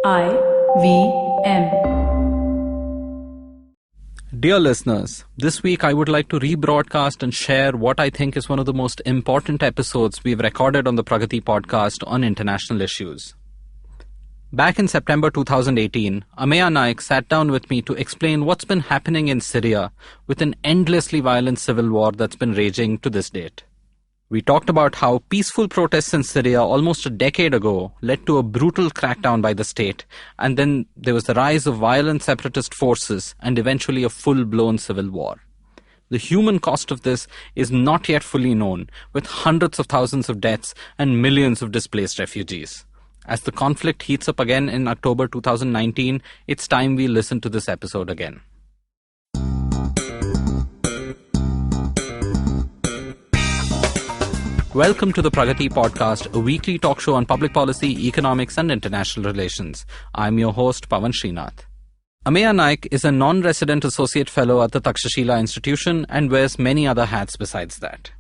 IVM. Dear listeners, this week I would like to rebroadcast and share what I think is one of the most important episodes we've recorded on the Pragati Podcast on international issues. Back in September 2018, Ameya Naik sat down with me to explain what's been happening in Syria with an endlessly violent civil war that's been raging to this date. We talked about how peaceful protests in Syria almost a decade ago led to a brutal crackdown by the state, and then there was the rise of violent separatist forces and eventually a full-blown civil war. The human cost of this is not yet fully known, with hundreds of thousands of deaths and millions of displaced refugees. As the conflict heats up again in October 2019, it's time we listen to this episode again. Welcome to the Pragati Podcast, a weekly talk show on public policy, economics and international relations. I'm your host, Pavan Srinath. Ameya Naik is a non-resident associate fellow at the Takshashila Institution and wears many other hats besides that.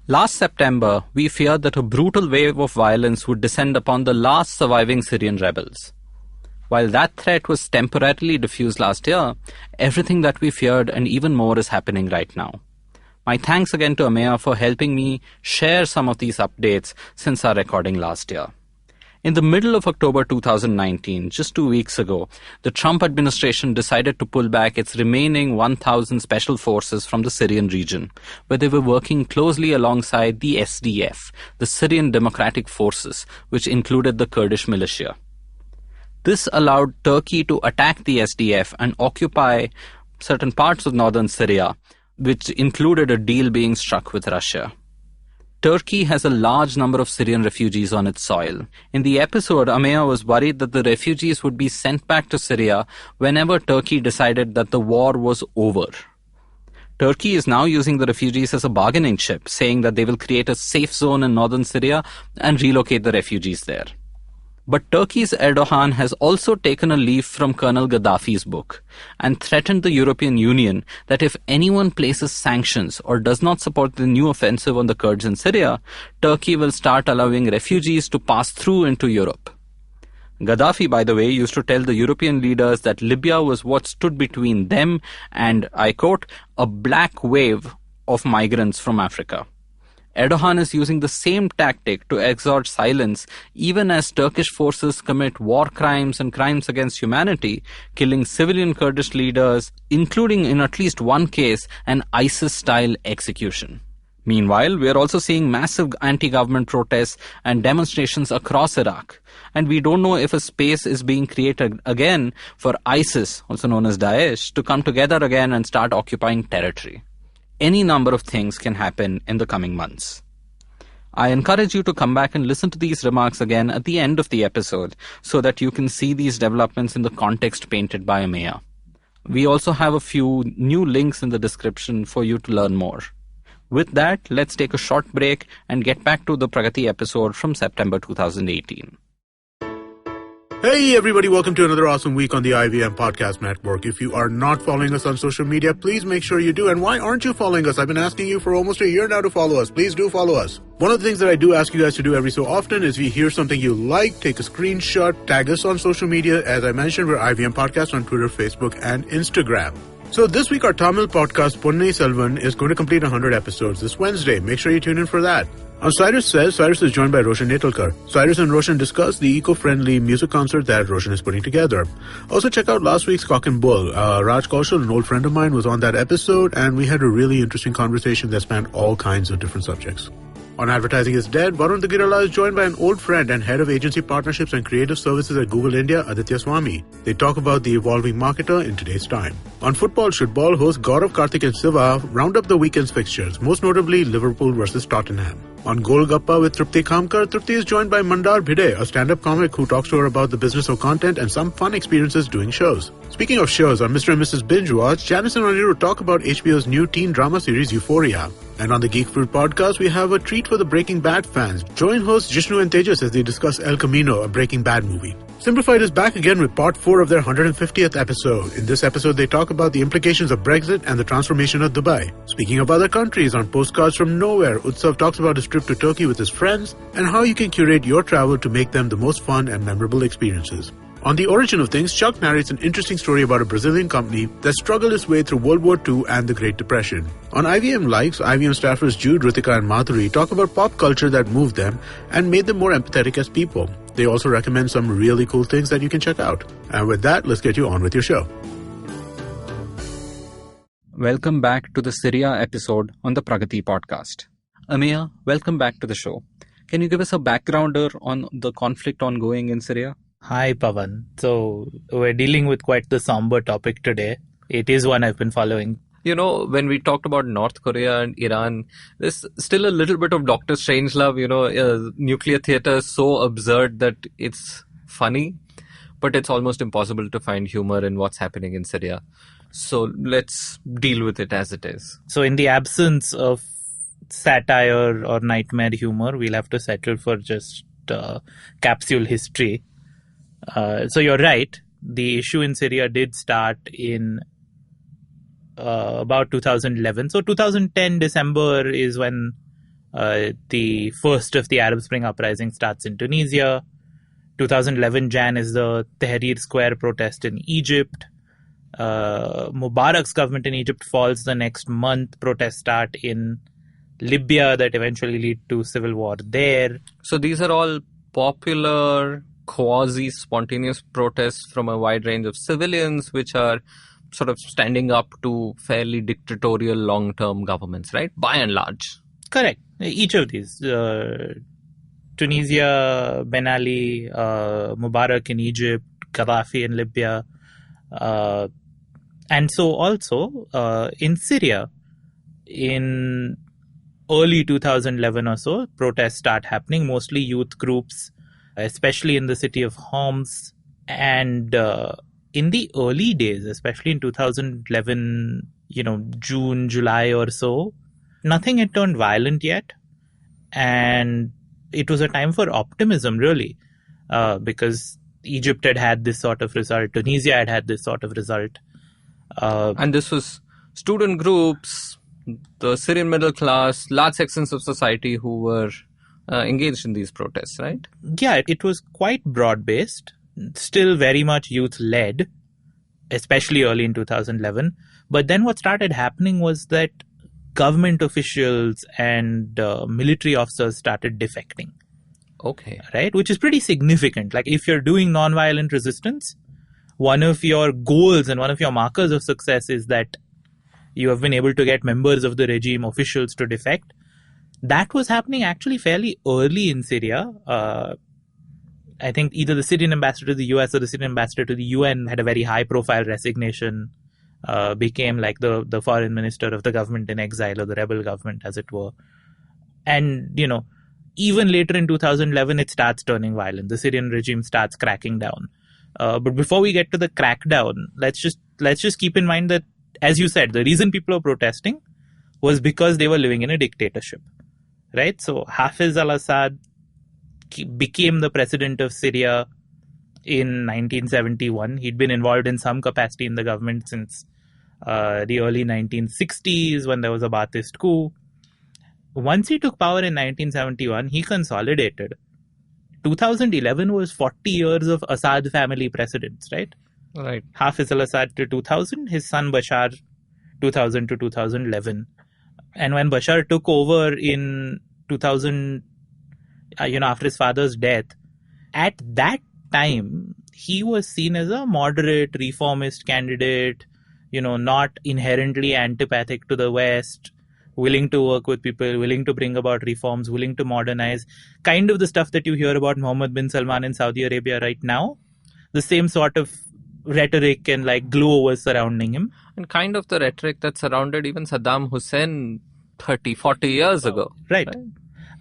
Last September, we feared that a brutal wave of violence would descend upon the last surviving Syrian rebels. While that threat was temporarily diffused last year, everything that we feared and even more is happening right now. My thanks again to Ameya for helping me share some of these updates since our recording last year. In the middle of October 2019, just 2 weeks ago, the Trump administration decided to pull back its remaining 1,000 special forces from the Syrian region, where they were working closely alongside the SDF, the Syrian Democratic Forces, which included the Kurdish militia. This allowed Turkey to attack the SDF and occupy certain parts of northern Syria, which included a deal being struck with Russia. Turkey has a large number of Syrian refugees on its soil. In the episode, Ameya was worried that the refugees would be sent back to Syria whenever Turkey decided that the war was over. Turkey is now using the refugees as a bargaining chip, saying that they will create a safe zone in northern Syria and relocate the refugees there. But Turkey's Erdogan has also taken a leaf from Colonel Gaddafi's book and threatened the European Union that if anyone places sanctions or does not support the new offensive on the Kurds in Syria, Turkey will start allowing refugees to pass through into Europe. Gaddafi, by the way, used to tell the European leaders that Libya was what stood between them and, I quote, a black wave of migrants from Africa. Erdogan is using the same tactic to exert silence even as Turkish forces commit war crimes and crimes against humanity, killing civilian Kurdish leaders, including in at least one case, an ISIS-style execution. Meanwhile, we are also seeing massive anti-government protests and demonstrations across Iraq, and we don't know if a space is being created again for ISIS, also known as Daesh, to come together again and start occupying territory. Any number of things can happen in the coming months. I encourage you to come back and listen to these remarks again at the end of the episode so that you can see these developments in the context painted by Ameya. We also have a few new links in the description for you to learn more. With that, let's take a short break and get back to the Pragati episode from September 2018. Hey everybody, welcome to another awesome week on the IVM Podcast Network. If you are not following us on social media, please make sure you do. And why aren't you following us? I've been asking you for almost a year now to follow us. Please do follow us. One of the things that I do ask you guys to do every so often is if you hear something you like, take a screenshot, tag us on social media. As I mentioned, we're IVM Podcast on Twitter, Facebook, and Instagram. So this week our Tamil podcast, Ponnai Selvan, is going to complete 100 episodes this Wednesday. Make sure you tune in for that. On Cyrus Says, Cyrus is joined by Roshan Netalkar. Cyrus and Roshan discuss the eco-friendly music concert that Roshan is putting together. Also check out last week's Cock and Bull. Raj Kaushal, an old friend of mine, was on that episode, and we had a really interesting conversation that spanned all kinds of different subjects. On Advertising is Dead, Varun Dagirala is joined by an old friend and head of agency partnerships and creative services at Google India, Aditya Swami. They talk about the evolving marketer in today's time. On Football Should Ball, hosts Gaurav, Karthik and Siva round up the weekend's fixtures, most notably Liverpool versus Tottenham. On Golgappa with Trupti Khamkar, Trupti is joined by Mandar Bhide, a stand-up comic who talks to her about the business of content and some fun experiences doing shows. Speaking of shows, on Mr. and Mrs. Binge Watch, Janice and Anirudh talk about HBO's new teen drama series Euphoria. And on the Geek Fruit podcast, we have a treat for the Breaking Bad fans. Join hosts Jishnu and Tejas as they discuss El Camino, a Breaking Bad movie. Simplified is back again with part 4 of their 150th episode. In this episode, they talk about the implications of Brexit and the transformation of Dubai. Speaking of other countries, on Postcards from Nowhere, Utsav talks about his trip to Turkey with his friends and how you can curate your travel to make them the most fun and memorable experiences. On The Origin of Things, Chuck narrates an interesting story about a Brazilian company that struggled its way through World War II and the Great Depression. On IVM Likes, IVM staffers Jude, Ritika and Madhuri talk about pop culture that moved them and made them more empathetic as people. They also recommend some really cool things that you can check out. And with that, let's get you on with your show. Welcome back to the Syria episode on the Pragati Podcast. Ameya, welcome back to the show. Can you give us a backgrounder on the conflict ongoing in Syria? Hi, Pavan. So, we're dealing with quite the somber topic today. It is one I've been following. You know, when we talked about North Korea and Iran, there's still a little bit of Dr. Strangelove. Nuclear theater is so absurd that it's funny, but it's almost impossible to find humor in what's happening in Syria. So, let's deal with it as it is. So, in the absence of satire or nightmare humor, we'll have to settle for just capsule history. So you're right. The issue in Syria did start in about 2011. So 2010 December is when the first of the Arab Spring uprising starts in Tunisia. 2011 Jan is the Tahrir Square protest in Egypt. Mubarak's government in Egypt falls the next month. Protests start in Libya that eventually lead to civil war there. So these are all popular, quasi-spontaneous protests from a wide range of civilians, which are sort of standing up to fairly dictatorial long-term governments, right? By and large. Correct. Each of these. Tunisia, Ben Ali, Mubarak in Egypt, Gaddafi in Libya. And so also in Syria, in early 2011 or so, protests start happening, mostly youth groups, especially in the city of Homs. And in the early days, especially in 2011, June, July or so, nothing had turned violent yet. And it was a time for optimism, really, because Egypt had this sort of result. Tunisia had this sort of result. And this was student groups, the Syrian middle class, large sections of society who were engaged in these protests, right? Yeah, it was quite broad-based, still very much youth-led, especially early in 2011. But then what started happening was that government officials and military officers started defecting. Okay. Right? Which is pretty significant. Like if you're doing nonviolent resistance, one of your goals and one of your markers of success is that you have been able to get members of the regime, officials to defect. That was happening actually fairly early in Syria. I think either the Syrian ambassador to the US or the Syrian ambassador to the UN had a very high profile resignation, became like the foreign minister of the government in exile, or the rebel government as it were. And, even later in 2011, it starts turning violent. The Syrian regime starts cracking down. But before we get to the crackdown, let's just keep in mind that, as you said, the reason people were protesting was because they were living in a dictatorship. Right? So Hafez al-Assad became the president of Syria in 1971. He'd been involved in some capacity in the government since the early 1960s when there was a Ba'athist coup. Once he took power in 1971, he consolidated. 2011 was 40 years of Assad family presidents, right? Right. Hafez al-Assad to 2000, his son Bashar 2000 to 2011. And when Bashar took over in 2000, after his father's death, at that time, he was seen as a moderate reformist candidate, not inherently antipathic to the West, willing to work with people, willing to bring about reforms, willing to modernize. Kind of the stuff that you hear about Mohammed bin Salman in Saudi Arabia right now. The same sort of rhetoric and glow was surrounding him. And kind of the rhetoric that surrounded even Saddam Hussein 30, 40 years ago. Right.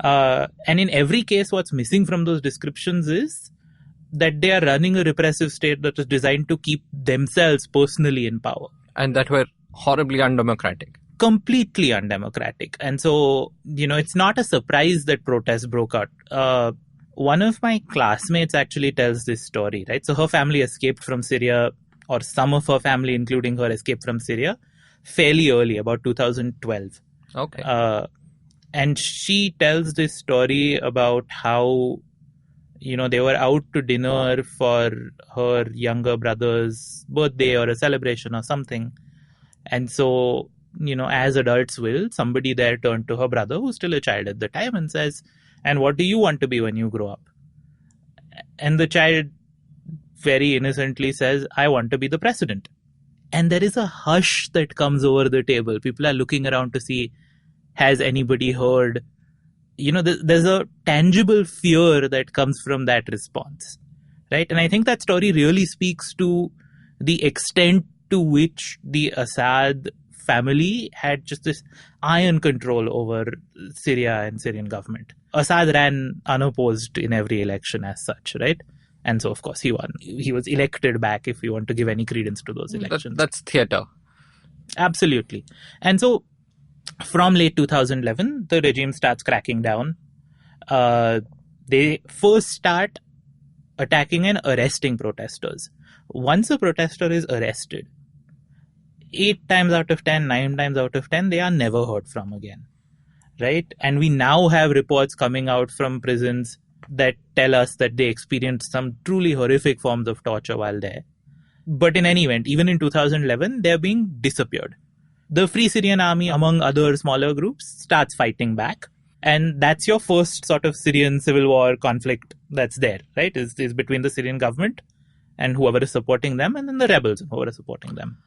And in every case, what's missing from those descriptions is that they are running a repressive state that was designed to keep themselves personally in power. And that were horribly undemocratic. Completely undemocratic. And so, it's not a surprise that protests broke out. One of my classmates actually tells this story, right? So her family escaped from Syria, or some of her family, including her, escaped from Syria fairly early, about 2012. Okay. And she tells this story about how, They were out to dinner for her younger brother's birthday or a celebration or something. And so, as adults will, somebody there turned to her brother, who's still a child at the time, and says, "And what do you want to be when you grow up?" And the child very innocently says, "I want to be the president." And there is a hush that comes over the table. People are looking around to see, has anybody heard? There's a tangible fear that comes from that response, right? And I think that story really speaks to the extent to which the Assad family had just this iron control over Syria and Syrian government. Assad ran unopposed in every election as such, right? And so, of course, he won. He was elected back, if you want to give any credence to those elections. That's theatre. Absolutely. And so, from late 2011, the regime starts cracking down. They first start attacking and arresting protesters. Once a protester is arrested, 8 times out of 10, 9 times out of 10, they are never heard from again, right? And we now have reports coming out from prisons that tell us that they experienced some truly horrific forms of torture while there. But in any event, even in 2011, they're being disappeared. The Free Syrian Army, among other smaller groups, starts fighting back. And that's your first sort of Syrian Civil War conflict that's there, right? Is between the Syrian government and whoever is supporting them, and then the rebels and whoever is supporting them.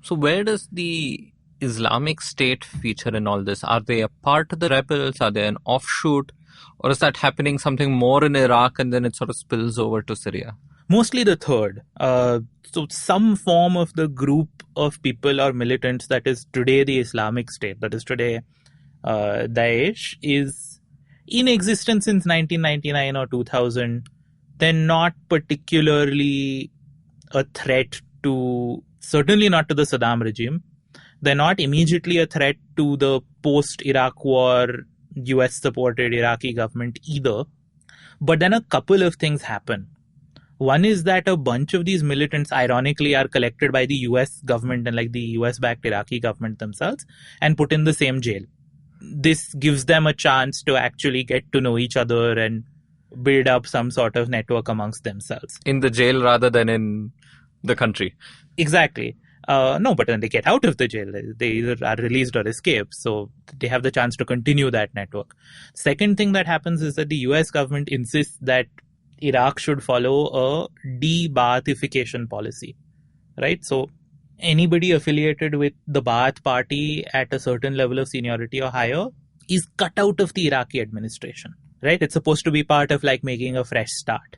So where does the Islamic State feature in all this? Are they a part of the rebels? Are they an offshoot? Or is that happening something more in Iraq and then it sort of spills over to Syria? Mostly the third. So some form of the group of people or militants that is today the Islamic State, that is today Daesh, is in existence since 1999 or 2000. They're not particularly a threat to, certainly not to the Saddam regime. They're not immediately a threat to the post-Iraq war US-supported Iraqi government either. But then a couple of things happen. One is that a bunch of these militants, ironically, are collected by the US government and like the US-backed Iraqi government themselves and put in the same jail. This gives them a chance to actually get to know each other and build up some sort of network amongst themselves. In the jail rather than in the country. Exactly. No, but when they get out of the jail, they either are released or escape. So they have the chance to continue that network. Second thing that happens is that the US government insists that Iraq should follow a de-Ba'athification policy, right? So anybody affiliated with the Ba'ath party at a certain level of seniority or higher is cut out of the Iraqi administration, right? It's supposed to be part of like making a fresh start.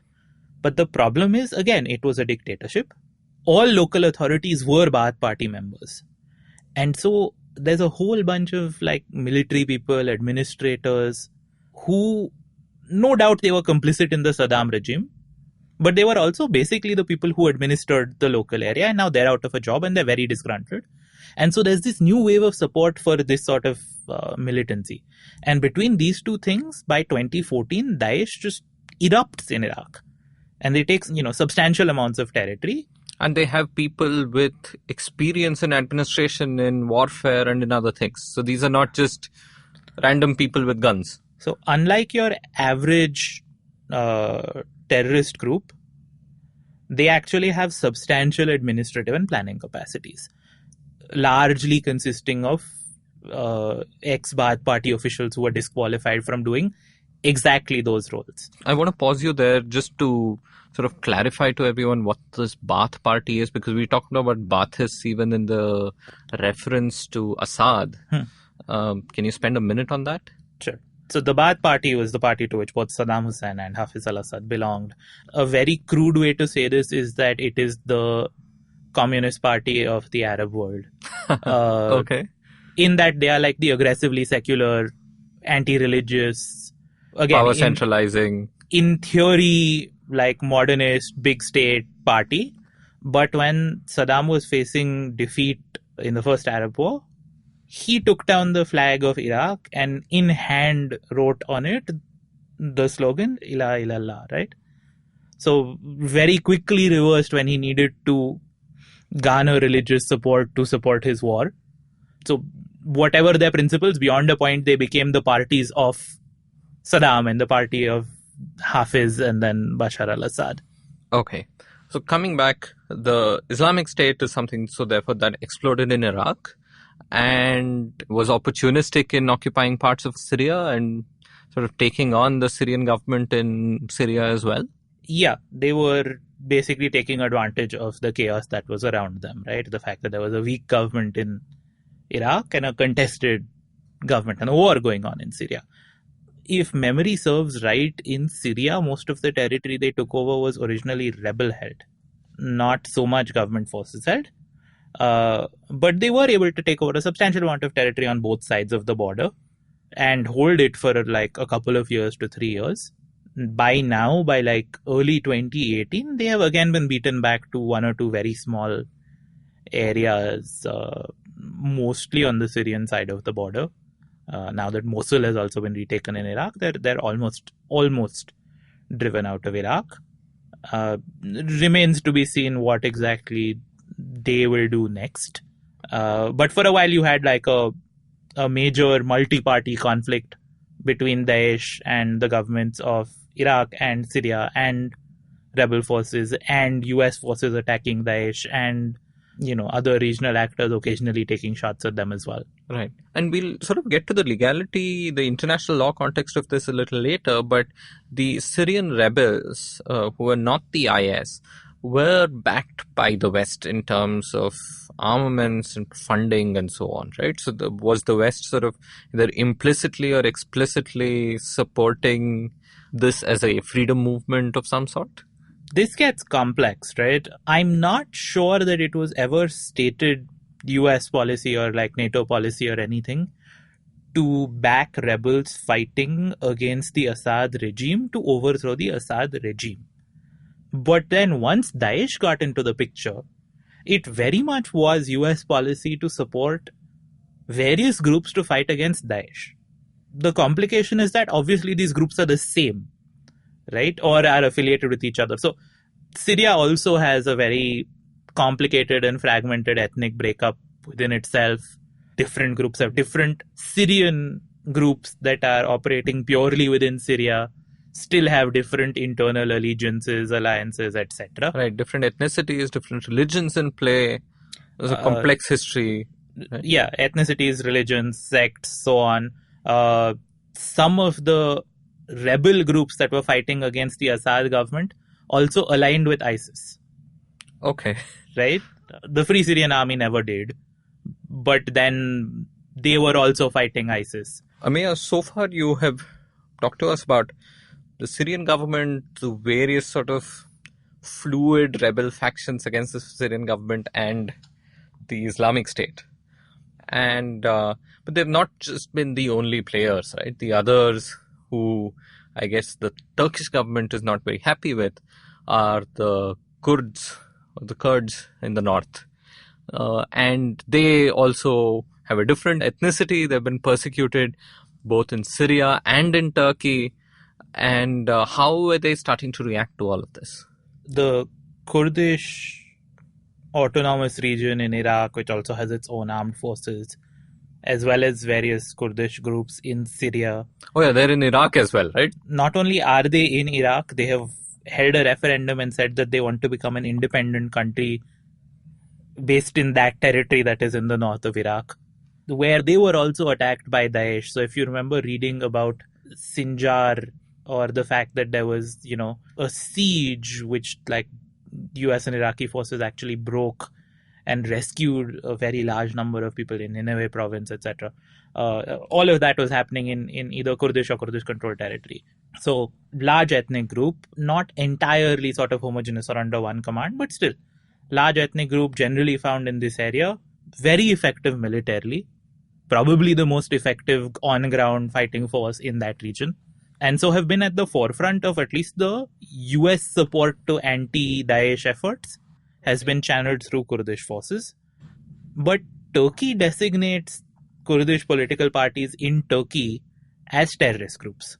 But the problem is, again, it was a dictatorship. All local authorities were Ba'ath party members. And so there's a whole bunch of like military people, administrators who, no doubt they were complicit in the Saddam regime, but they were also basically the people who administered the local area, and now they're out of a job and they're very disgruntled. And so there's this new wave of support for this sort of militancy. And between these two things, by 2014, Daesh just erupts in Iraq. And they take, substantial amounts of territory. And they have people with experience in administration, in warfare, and in other things. So these are not just random people with guns. So unlike your average terrorist group, they actually have substantial administrative and planning capacities, largely consisting of ex-Ba'ath party officials who were disqualified from doing exactly those roles. I want to pause you there just to sort of clarify to everyone what this Ba'ath party is, because we talked about Ba'athists even in the reference to Assad. Can you spend a minute on that? Sure. So the Ba'ath party was the party to which both Saddam Hussein and Hafiz al-Assad belonged. A very crude way to say this is that it is the Communist Party of the Arab world. Okay. In that they are like the aggressively secular, anti-religious, again, power centralizing. In theory, like modernist, big state party. But when Saddam was facing defeat in the first Arab War, he took down the flag of Iraq and in hand wrote on it the slogan, Ilaha illallah, right? So very quickly reversed when he needed to garner religious support to support his war. So whatever their principles, beyond a point, they became the parties of Saddam and the party of Hafiz and then Bashar al-Assad. Okay. So coming back, the Islamic State is something, so therefore, that exploded in Iraq and was opportunistic in occupying parts of Syria and sort of taking on the Syrian government in Syria as well? Yeah, they were basically taking advantage of the chaos that was around them, right? The fact that there was a weak government in Iraq and a contested government and a war going on in Syria. If memory serves right, in Syria, most of the territory they took over was originally rebel-held, not so much government forces held. But they were able to take over a substantial amount of territory on both sides of the border and hold it for like a couple of years to 3 years. By now, by like early 2018, they have again been beaten back to one or two very small areas, mostly on the Syrian side of the border. Now that Mosul has also been retaken in Iraq, they're almost driven out of Iraq. Remains to be seen what exactly they will do next. But for a while you had like a major multi-party conflict between Daesh and the governments of Iraq and Syria and rebel forces and US forces attacking Daesh and other regional actors occasionally taking shots at them as well. Right. And we'll sort of get to the legality, the international law context of this a little later, but the Syrian rebels, who were not the IS, were backed by the West in terms of armaments and funding and so on, right? So was the West sort of either implicitly or explicitly supporting this as a freedom movement of some sort? This gets complex, right? I'm not sure that it was ever stated US policy or like NATO policy or anything to back rebels fighting against the Assad regime to overthrow the Assad regime. But then once Daesh got into the picture, it very much was US policy to support various groups to fight against Daesh. The complication is that obviously these groups are the same, right? Or are affiliated with each other. So Syria also has a very complicated and fragmented ethnic breakup within itself. Different groups have different Syrian groups that are operating purely within Syria, still have different internal allegiances, alliances, etc. Right, different ethnicities, different religions in play. There's a complex history. Right? Yeah, ethnicities, religions, sects, so on. Some of the rebel groups that were fighting against the Assad government also aligned with ISIS. Okay. Right? The Free Syrian Army never did. But then they were also fighting ISIS. Ameya, so far you have talked to us about the Syrian government, the various sort of fluid rebel factions against the Syrian government and the Islamic State. And but they've not just been the only players, right? The others who I guess the Turkish government is not very happy with are the Kurds, or the Kurds in the north. And they also have a different ethnicity. They've been persecuted both in Syria and in Turkey. And how are they starting to react to all of this? The Kurdish autonomous region in Iraq, which also has its own armed forces, as well as various Kurdish groups in Syria. Oh yeah, they're in Iraq as well, right? Not only are they in Iraq, they have held a referendum and said that they want to become an independent country based in that territory that is in the north of Iraq, where they were also attacked by Daesh. So if you remember reading about Sinjar, or the fact that there was, a siege which like US and Iraqi forces actually broke and rescued a very large number of people in Nineveh province, etc. All of that was happening in either Kurdish or Kurdish-controlled territory. So, large ethnic group, not entirely sort of homogeneous or under one command, but still, large ethnic group generally found in this area, very effective militarily, probably the most effective on-ground fighting force in that region, and so have been at the forefront of at least the US support to anti-Daesh efforts has been channeled through Kurdish forces. But Turkey designates Kurdish political parties in Turkey as terrorist groups,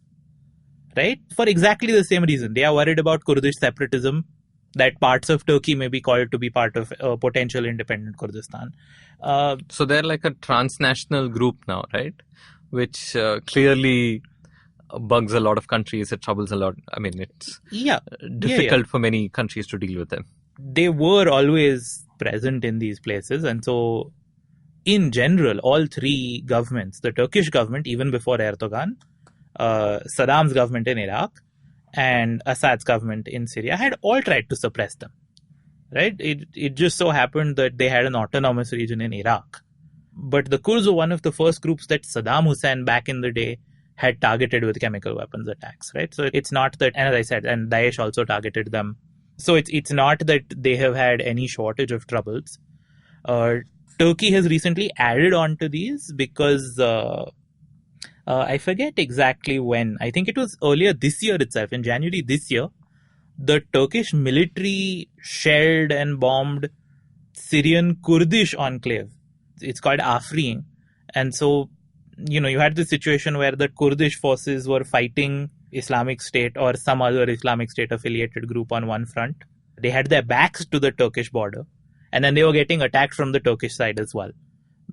right? For exactly the same reason. They are worried about Kurdish separatism, that parts of Turkey may be called to be part of a potential independent Kurdistan. So they're like a transnational group now, right? Which clearly bugs a lot of countries. It troubles a lot. I mean, it's difficult for many countries to deal with them. They were always present in these places. And so, in general, all three governments, the Turkish government, even before Erdogan, Saddam's government in Iraq, and Assad's government in Syria, had all tried to suppress them. Right? It just so happened that they had an autonomous region in Iraq. But the Kurds were one of the first groups that Saddam Hussein back in the day had targeted with chemical weapons attacks, right? So it's not that, and as I said, and Daesh also targeted them. So it's not that they have had any shortage of troubles. Turkey has recently added on to these because I forget exactly when. I think it was earlier this year itself, in January this year, the Turkish military shelled and bombed Syrian Kurdish enclave. It's called Afrin. And so, you had the situation where the Kurdish forces were fighting Islamic State or some other Islamic State affiliated group on one front. They had their backs to the Turkish border. And then they were getting attacked from the Turkish side as well.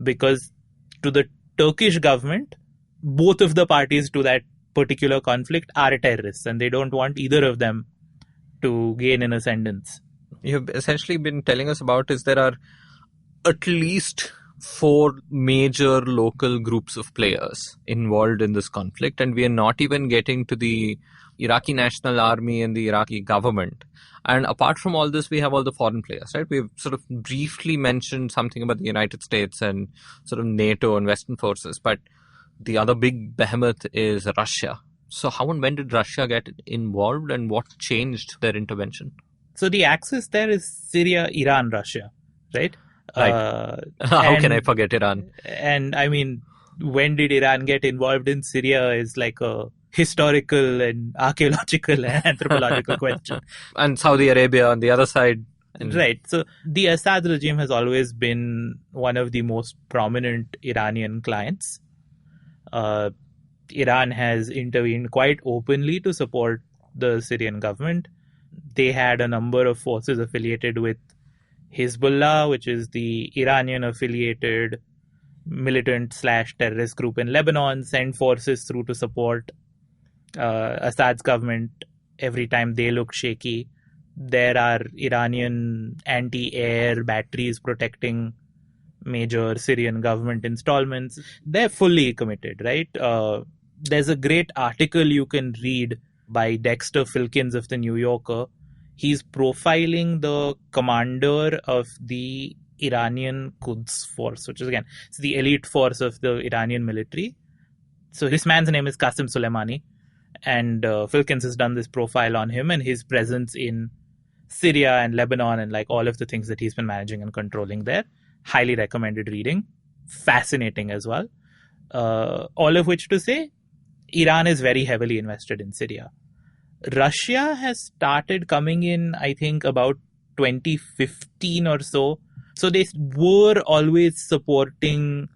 Because to the Turkish government, both of the parties to that particular conflict are terrorists. And they don't want either of them to gain an ascendance. You've essentially been telling us about is there are at least 4 major local groups of players involved in this conflict, and we are not even getting to the Iraqi National Army and the Iraqi government. And apart from all this, we have all the foreign players, right? We've sort of briefly mentioned something about the United States and sort of NATO and Western forces, but the other big behemoth is Russia. So how and when did Russia get involved, and what changed their intervention? So the axis there is Syria, Iran, Russia, right? Right. How can I forget Iran? And I mean, when did Iran get involved in Syria is like a historical and archaeological and anthropological question. And Saudi Arabia on the other side. Right. So the Assad regime has always been one of the most prominent Iranian clients. Iran has intervened quite openly to support the Syrian government. They had a number of forces affiliated with Hezbollah, which is the Iranian-affiliated militant/terrorist group in Lebanon, sent forces through to support Assad's government every time they look shaky. There are Iranian anti-air batteries protecting major Syrian government installments. They're fully committed, right? There's a great article you can read by Dexter Filkins of the New Yorker. He's profiling the commander of the Iranian Quds force, which is, again, it's the elite force of the Iranian military. So this man's name is Qasem Soleimani, and Filkins has done this profile on him and his presence in Syria and Lebanon and like all of the things that he's been managing and controlling there. Highly recommended reading. Fascinating as well. All of which to say, Iran is very heavily invested in Syria. Russia has started coming in, I think, about 2015 or so. So they were always supporting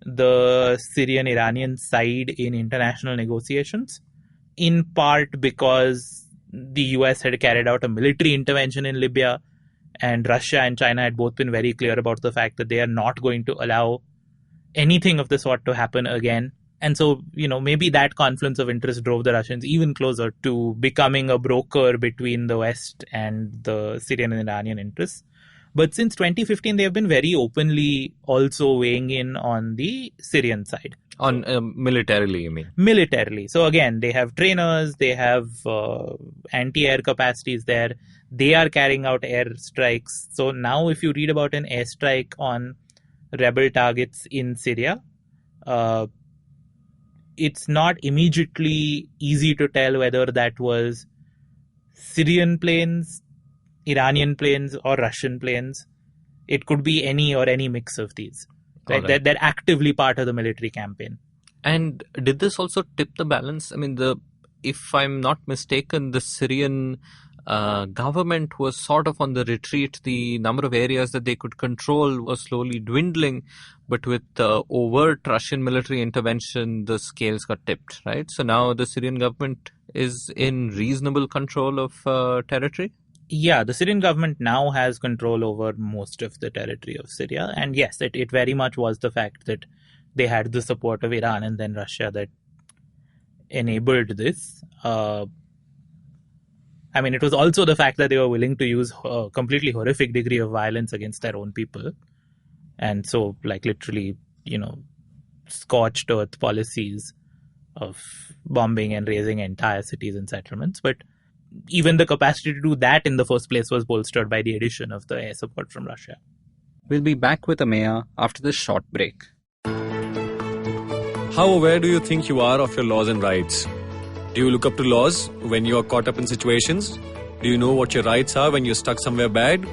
the Syrian-Iranian side in international negotiations, in part because the US had carried out a military intervention in Libya, and Russia and China had both been very clear about the fact that they are not going to allow anything of the sort to happen again. And so, maybe that confluence of interest drove the Russians even closer to becoming a broker between the West and the Syrian and Iranian interests. But since 2015, they have been very openly also weighing in on the Syrian side. On militarily, you mean? Militarily. So again, they have trainers, they have anti-air capacities there. They are carrying out air strikes. So now if you read about an airstrike on rebel targets in Syria, it's not immediately easy to tell whether that was Syrian planes, Iranian planes, or Russian planes. It could be any mix of these. Right? They're actively part of the military campaign. And did this also tip the balance? I mean, if I'm not mistaken, the Syrian government was sort of on the retreat. The number of areas that they could control was slowly dwindling. But with overt Russian military intervention, the scales got tipped, right? So now the Syrian government is in reasonable control of territory? Yeah, the Syrian government now has control over most of the territory of Syria. And yes, it very much was the fact that they had the support of Iran and then Russia that enabled this. I mean, it was also the fact that they were willing to use a completely horrific degree of violence against their own people. And so, like, literally, scorched earth policies of bombing and razing entire cities and settlements. But even the capacity to do that in the first place was bolstered by the addition of the air support from Russia. We'll be back with Ameya after this short break. How aware do you think you are of your laws and rights? Do you look up to laws when you are caught up in situations? Do you know what your rights are when you're stuck somewhere bad?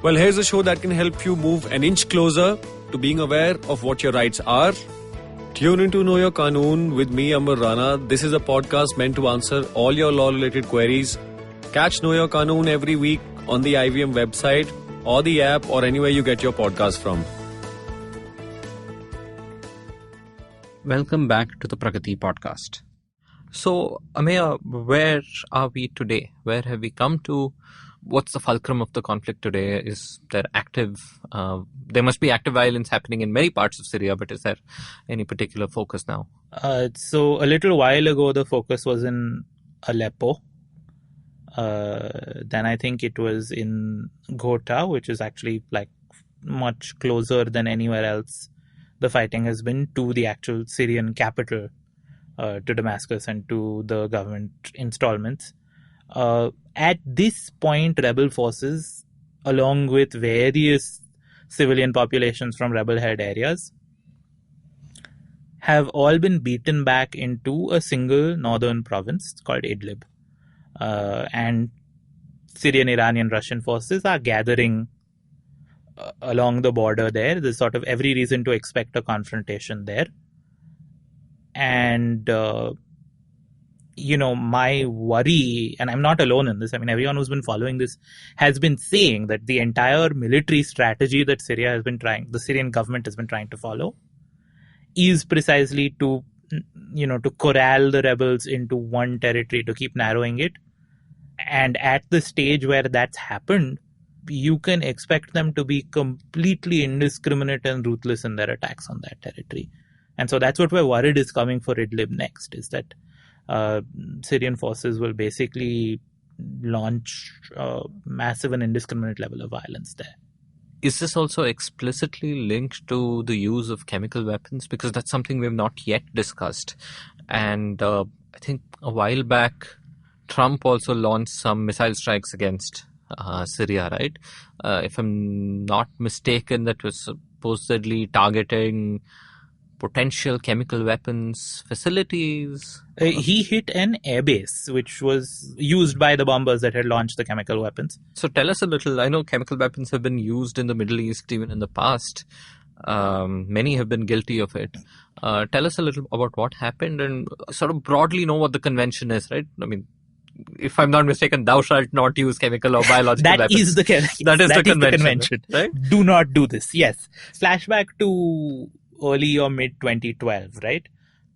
Well, here's a show that can help you move an inch closer to being aware of what your rights are. Tune into Know Your Qanoon with me, Amar Rana. This is a podcast meant to answer all your law-related queries. Catch Know Your Qanoon every week on the IVM website or the app or anywhere you get your podcast from. Welcome back to the Pragati Podcast. So, Ameya, where are we today? Where have we come to? What's the fulcrum of the conflict today? Is there there must be active violence happening in many parts of Syria, but is there any particular focus now? So a little while ago, the focus was in Aleppo. Then I think it was in Ghouta, which is actually like much closer than anywhere else the fighting has been to the actual Syrian capital, to Damascus and to the government installments. At this point, rebel forces, along with various civilian populations from rebel-held areas, have all been beaten back into a single northern province called Idlib. And Syrian, Iranian, Russian forces are gathering along the border there. There's sort of every reason to expect a confrontation there. And my worry, and I'm not alone in this, I mean, everyone who's been following this has been saying that the entire military strategy that the Syrian government has been trying to follow is precisely to corral the rebels into one territory, to keep narrowing it. And at the stage where that's happened, you can expect them to be completely indiscriminate and ruthless in their attacks on that territory. And so that's what we're worried is coming for Idlib next, is that Syrian forces will basically launch a massive and indiscriminate level of violence there. Is this also explicitly linked to the use of chemical weapons? Because that's something we've not yet discussed. And I think a while back, Trump also launched some missile strikes against Syria, right? If I'm not mistaken, that was supposedly targeting potential chemical weapons facilities. He hit an airbase, which was used by the bombers that had launched the chemical weapons. So tell us a little. I know chemical weapons have been used in the Middle East even in the past. Many have been guilty of it. Tell us a little about what happened and sort of broadly know what the convention is, right? I mean, if I'm not mistaken, thou shalt not use chemical or biological weapons. That is the convention. Right? Do not do this. Yes. Flashback to early or mid 2012, right?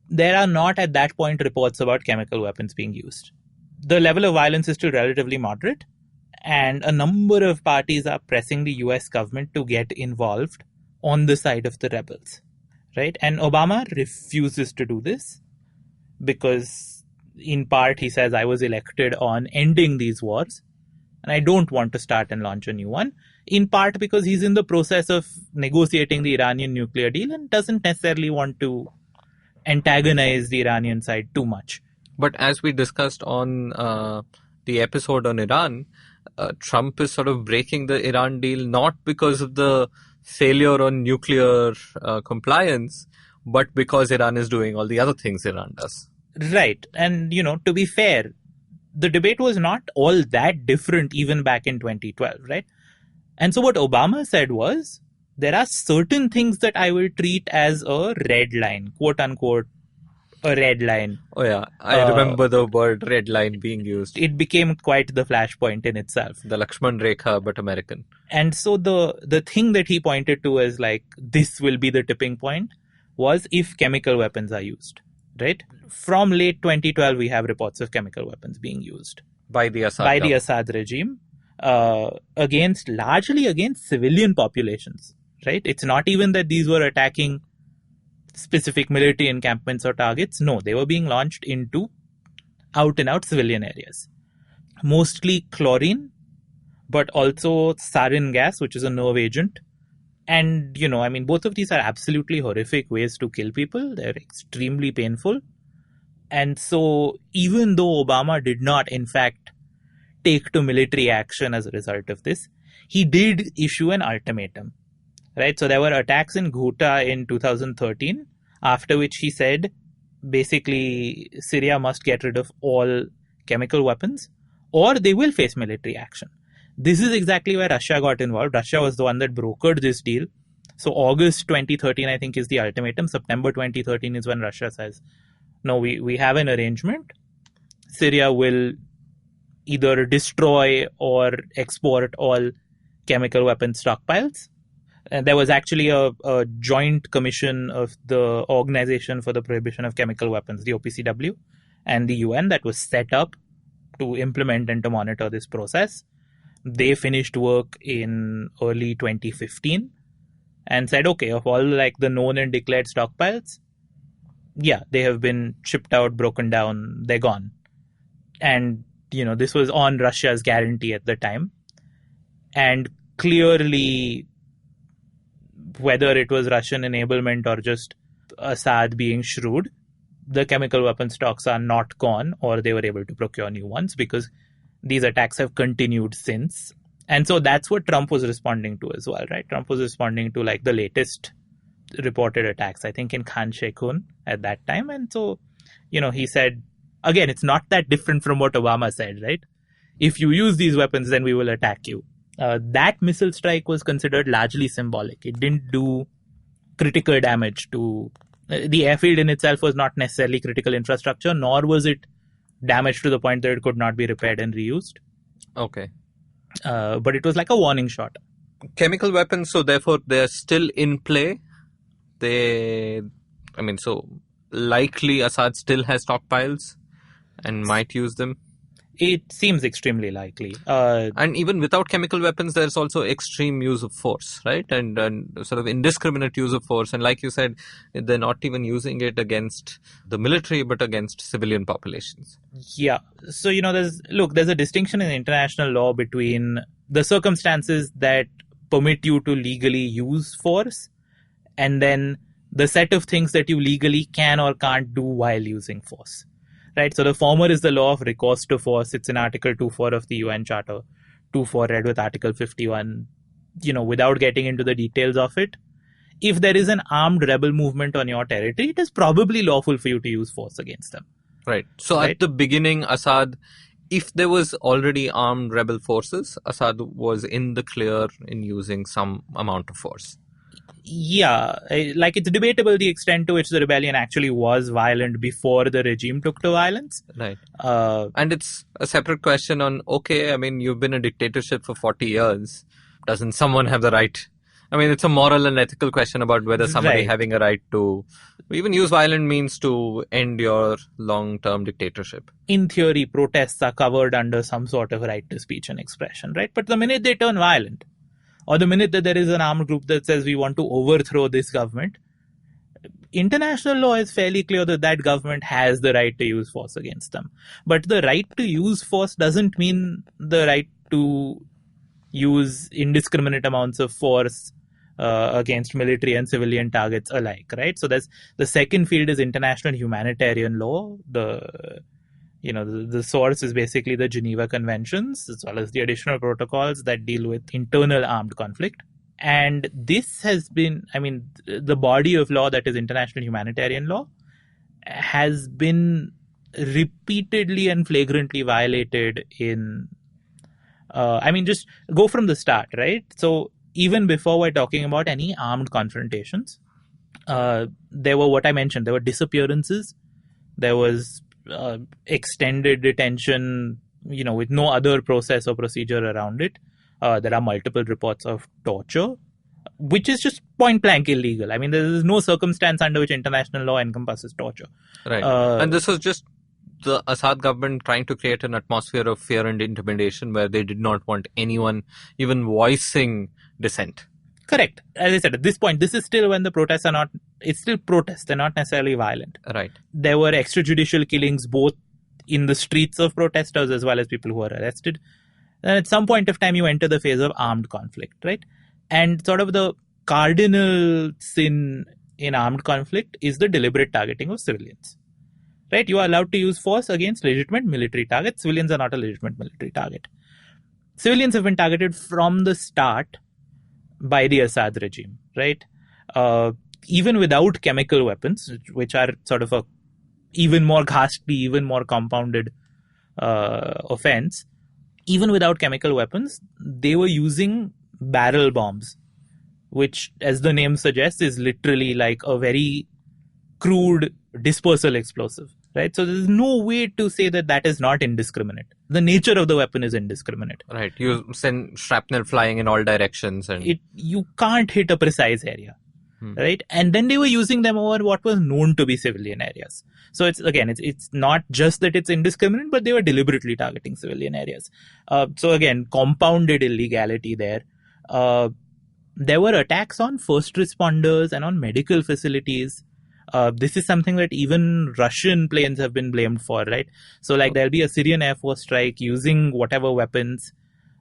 There are not at that point reports about chemical weapons being used. The level of violence is still relatively moderate, and a number of parties are pressing the US government to get involved on the side of the rebels, right? And Obama refuses to do this because, in part, he says, I was elected on ending these wars and I don't want to start and launch a new one. In part because he's in the process of negotiating the Iranian nuclear deal and doesn't necessarily want to antagonize the Iranian side too much. But as we discussed on the episode on Iran, Trump is sort of breaking the Iran deal not because of the failure on nuclear compliance, but because Iran is doing all the other things Iran does. Right. And, to be fair, the debate was not all that different even back in 2012, right? And so what Obama said was, there are certain things that I will treat as a red line, quote unquote, a red line. Oh yeah, I remember the word red line being used. It became quite the flashpoint in itself. The Lakshman Rekha, but American. And so the thing that he pointed to as like, this will be the tipping point, was if chemical weapons are used, right? From late 2012, we have reports of chemical weapons being used. By the Assad regime, largely against civilian populations, right? It's not even that these were attacking specific military encampments or targets. No, they were being launched into out-and-out civilian areas. Mostly chlorine, but also sarin gas, which is a nerve agent. And, both of these are absolutely horrific ways to kill people. They're extremely painful. And so even though Obama did not, in fact, take to military action as a result of this, he did issue an ultimatum, right? So there were attacks in Ghouta in 2013, after which he said, basically, Syria must get rid of all chemical weapons or they will face military action. This is exactly where Russia got involved. Russia was the one that brokered this deal. So August 2013, I think, is the ultimatum. September 2013 is when Russia says, no, we have an arrangement. Syria will either destroy or export all chemical weapon stockpiles. And there was actually a joint commission of the Organization for the Prohibition of Chemical Weapons, the OPCW, and the UN that was set up to implement and to monitor this process. They finished work in early 2015 and said, okay, of all the known and declared stockpiles, yeah, they have been shipped out, broken down, they're gone. And, this was on Russia's guarantee at the time. And clearly, whether it was Russian enablement or just Assad being shrewd, the chemical weapon stocks are not gone, or they were able to procure new ones, because these attacks have continued since. And so that's what Trump was responding to as well, right? Trump was responding to the latest reported attacks, I think in Khan Sheikhun at that time. And so, he said, again, it's not that different from what Obama said, right? If you use these weapons, then we will attack you. That missile strike was considered largely symbolic. It didn't do critical damage to... The airfield in itself was not necessarily critical infrastructure, nor was it damaged to the point that it could not be repaired and reused. Okay. But it was like a warning shot. Chemical weapons, so therefore they're still in play. So likely Assad still has stockpiles and might use them. It seems extremely likely. And even without chemical weapons, there's also extreme use of force, right? And sort of indiscriminate use of force. And like you said, they're not even using it against the military, but against civilian populations. Yeah. So, there's a distinction in international law between the circumstances that permit you to legally use force and then the set of things that you legally can or can't do while using force. Right, so the former is the law of recourse to force. It's in Article 2.4 of the UN Charter, 2.4 read with Article 51. Without getting into the details of it, if there is an armed rebel movement on your territory, it is probably lawful for you to use force against them. Right. So at the beginning, Assad, if there was already armed rebel forces, Assad was in the clear in using some amount of force. Yeah, it's debatable the extent to which the rebellion actually was violent before the regime took to violence. Right. And it's a separate question on, you've been a dictatorship for 40 years. Doesn't someone have the right? It's a moral and ethical question about whether somebody having a right to even use violent means to end your long-term dictatorship. In theory, protests are covered under some sort of right to speech and expression, right? But the minute they turn violent, or the minute that there is an armed group that says we want to overthrow this government, international law is fairly clear that that government has the right to use force against them. But the right to use force doesn't mean the right to use indiscriminate amounts of force against military and civilian targets alike, right? So there's the second field is international humanitarian law. The source is basically the Geneva Conventions, as well as the additional protocols that deal with internal armed conflict. And this has been, the body of law that is international humanitarian law has been repeatedly and flagrantly violated in, just go from the start, right? So even before we're talking about any armed confrontations, there were what I mentioned, there were disappearances, there was extended detention, with no other process or procedure around it. There are multiple reports of torture, which is just point blank illegal. There is no circumstance under which international law encompasses torture. Right. And this was just the Assad government trying to create an atmosphere of fear and intimidation where they did not want anyone even voicing dissent. Correct. As I said, at this point, this is still when the protests are not, it's still protests. They're not necessarily violent. Right. There were extrajudicial killings both in the streets of protesters as well as people who were arrested. And at some point of time, you enter the phase of armed conflict, right? And sort of the cardinal sin in armed conflict is the deliberate targeting of civilians, right? You are allowed to use force against legitimate military targets. Civilians are not a legitimate military target. Civilians have been targeted from the start by the Assad regime, right? Even without chemical weapons, which are sort of a even more ghastly, even more compounded offense, even without chemical weapons, they were using barrel bombs, which, as the name suggests, is literally like a very crude dispersal explosive, right? So there's no way to say that that is not indiscriminate. The nature of the weapon is indiscriminate. Right. You send shrapnel flying in all directions, and you can't hit a precise area, right? And then they were using them over what was known to be civilian areas. So it's not just that it's indiscriminate, but they were deliberately targeting civilian areas. So again, compounded illegality there. There were attacks on first responders and on medical facilities. This is something that even Russian planes have been blamed for, right? So like there'll be a Syrian Air Force strike using whatever weapons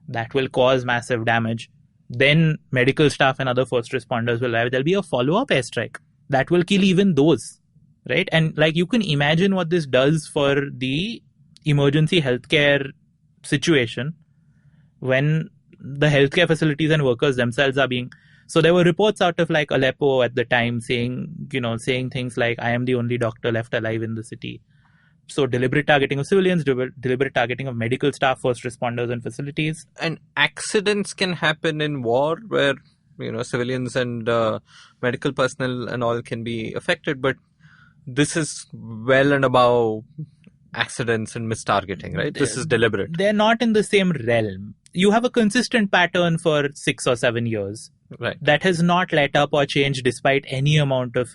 that will cause massive damage. Then medical staff and other first responders will arrive. There'll be a follow-up airstrike that will kill even those, right? And like you can imagine what this does for the emergency healthcare situation when the healthcare facilities and workers themselves are being... So there were reports out of like Aleppo at the time saying things like, I am the only doctor left alive in the city. So deliberate targeting of civilians, deliberate targeting of medical staff, first responders and facilities. And accidents can happen in war where, civilians and medical personnel and all can be affected. But this is well and above accidents and mistargeting, right? This is deliberate. They're not in the same realm. You have a consistent pattern for 6 or 7 years. Right. That has not let up or changed despite any amount of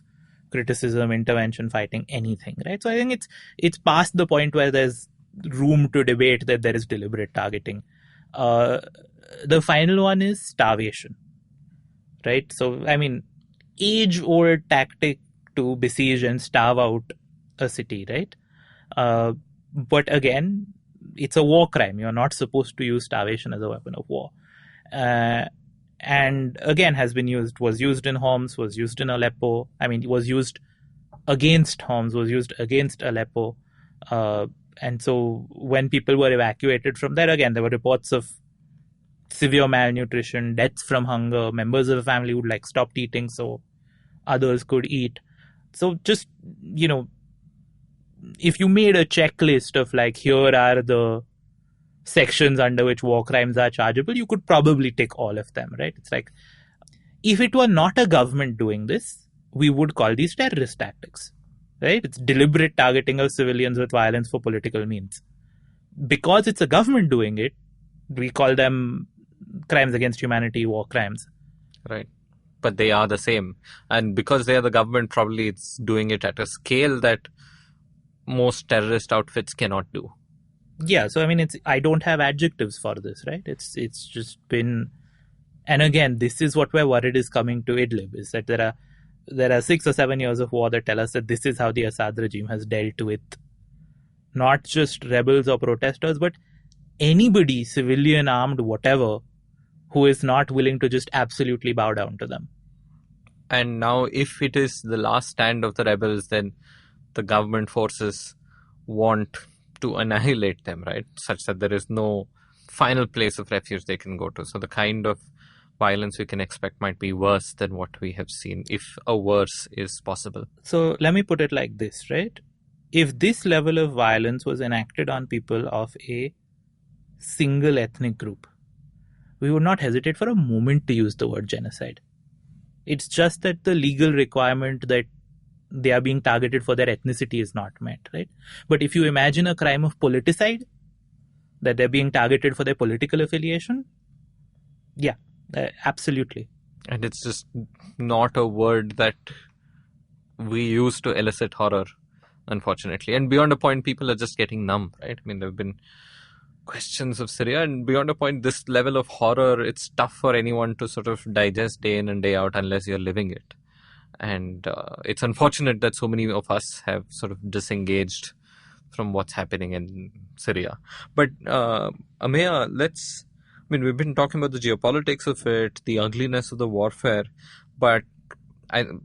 criticism, intervention, fighting, anything, right? So I think it's past the point where there's room to debate that there is deliberate targeting. The final one is starvation, right? So, I mean, age-old tactic to besiege and starve out a city, right? But again, it's a war crime. You're not supposed to use starvation as a weapon of war. And again was used in Homs, was used in Aleppo. I mean, it was used against Homs, was used against Aleppo. And so when people were evacuated from there, again, there were reports of severe malnutrition, deaths from hunger, members of the family would like stopped eating so others could eat. So just, if you made a checklist of like, here are the sections under which war crimes are chargeable, you could probably tick all of them, right? It's like, if it were not a government doing this, we would call these terrorist tactics, right? It's deliberate targeting of civilians with violence for political means. Because it's a government doing it, we call them crimes against humanity, war crimes. Right. But they are the same. And because they are the government, probably it's doing it at a scale that most terrorist outfits cannot do. Yeah, so I mean, I don't have adjectives for this, right? It's just been, and again, this is what we're worried is coming to Idlib, is that there are 6 or 7 years of war that tell us that this is how the Assad regime has dealt with not just rebels or protesters, but anybody, civilian, armed, whatever, who is not willing to just absolutely bow down to them. And now, if it is the last stand of the rebels, then the government forces want to annihilate them, right? Such that there is no final place of refuge they can go to. So the kind of violence we can expect might be worse than what we have seen, if a worse is possible. So let me put it like this, right? If this level of violence was enacted on people of a single ethnic group, we would not hesitate for a moment to use the word genocide. It's just that the legal requirement that they are being targeted for their ethnicity is not met, right? But if you imagine a crime of politicide, that they're being targeted for their political affiliation, yeah, absolutely. And it's just not a word that we use to elicit horror, unfortunately. And beyond a point, people are just getting numb, right? I mean, there have been questions of Syria. And beyond a point, this level of horror, it's tough for anyone to sort of digest day in and day out unless you're living it. And it's unfortunate that so many of us have sort of disengaged from what's happening in Syria. But Ameya, we've been talking about the geopolitics of it, the ugliness of the warfare, but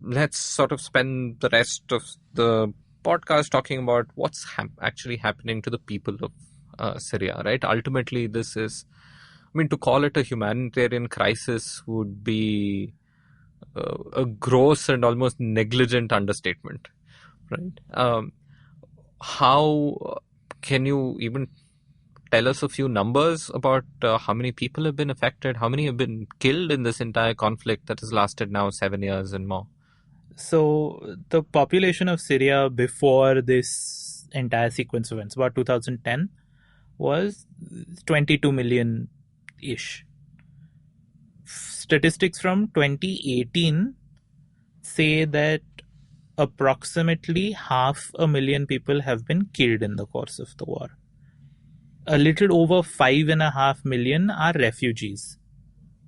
let's sort of spend the rest of the podcast talking about what's actually happening to the people of Syria, right? Ultimately, this is, to call it a humanitarian crisis would be a gross and almost negligent understatement, right? How can you even tell us a few numbers about how many people have been affected, how many have been killed in this entire conflict that has lasted now 7 years and more? So the population of Syria before this entire sequence of events, about 2010, was 22 million-ish. Statistics from 2018 say that approximately 500,000 people have been killed in the course of the war. A little over 5.5 million are refugees.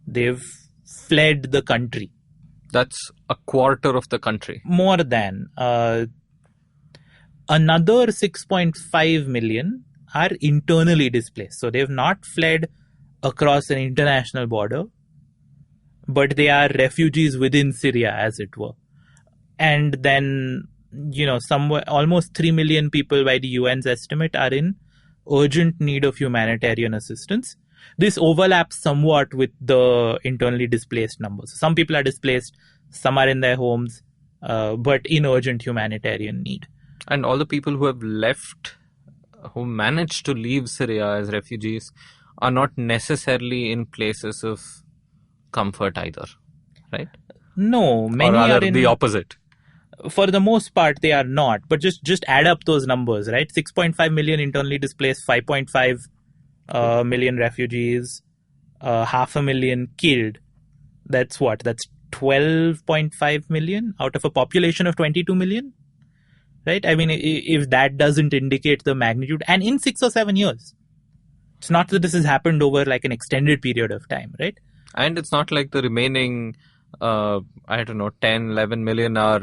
They've fled the country. That's a quarter of the country. More than. Another 6.5 million are internally displaced. So they've not fled across an international border, but they are refugees within Syria, as it were. And then, somewhere almost 3 million people by the UN's estimate are in urgent need of humanitarian assistance. This overlaps somewhat with the internally displaced numbers. Some people are displaced, some are in their homes, but in urgent humanitarian need. And all the people who have left, who managed to leave Syria as refugees, are not necessarily in places of comfort either, right? No, many or are in the opposite. For the most part, they are not. But just add up those numbers, right? 6.5 million internally displaced, 5.5 million refugees, 500,000 killed. That's what? That's 12.5 million out of a population of 22 million, right? If that doesn't indicate the magnitude, and in 6 or 7 years, it's not that this has happened over like an extended period of time, right? And it's not like the remaining 10, 11 million are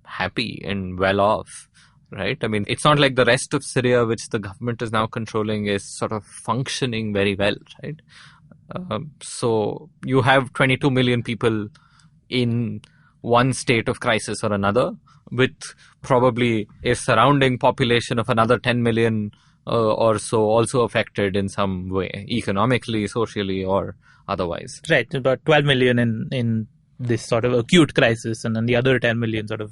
happy and well off, right? It's not like the rest of Syria, which the government is now controlling, is sort of functioning very well, right? So you have 22 million people in one state of crisis or another, with probably a surrounding population of another 10 million or so also affected in some way, economically, socially, or otherwise. Right, about 12 million in this sort of acute crisis, and then the other 10 million sort of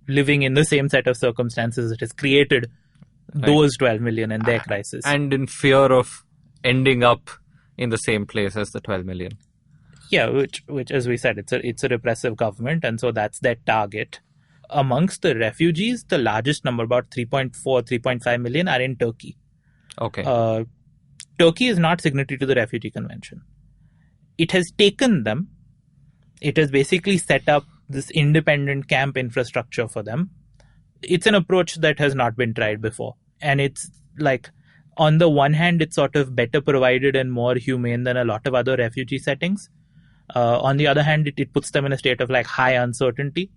living in the same set of circumstances that has created those 12 million and their crisis. And in fear of ending up in the same place as the 12 million. Yeah, which as we said, it's a repressive government, and so that's their target. Amongst the refugees, the largest number, about 3.5 million, are in Turkey. Okay. Turkey is not signatory to the Refugee Convention. It has taken them. It has basically set up this independent camp infrastructure for them. It's an approach that has not been tried before. And it's like, on the one hand, it's sort of better provided and more humane than a lot of other refugee settings. On the other hand, it puts them in a state of like high uncertainty.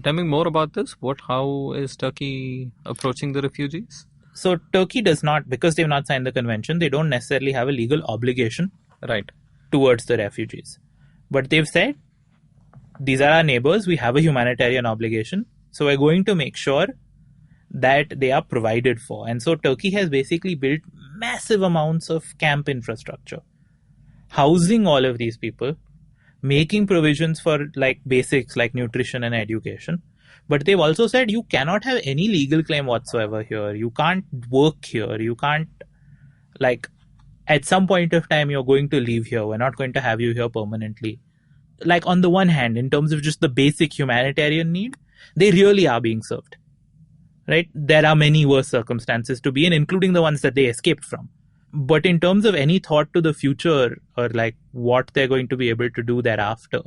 Tell me more about this. How is Turkey approaching the refugees? So Turkey does not, because they've not signed the convention, they don't necessarily have a legal obligation towards the refugees. But they've said, these are our neighbors, we have a humanitarian obligation, so we're going to make sure that they are provided for. And so Turkey has basically built massive amounts of camp infrastructure, housing all of these people, making provisions for like basics like nutrition and education. But they've also said you cannot have any legal claim whatsoever here. You can't work here. You can't, like, at some point of time, you're going to leave here. We're not going to have you here permanently. Like, on the one hand, in terms of just the basic humanitarian need, they really are being served, right? There are many worse circumstances to be in, including the ones that they escaped from. But in terms of any thought to the future or like what they're going to be able to do thereafter,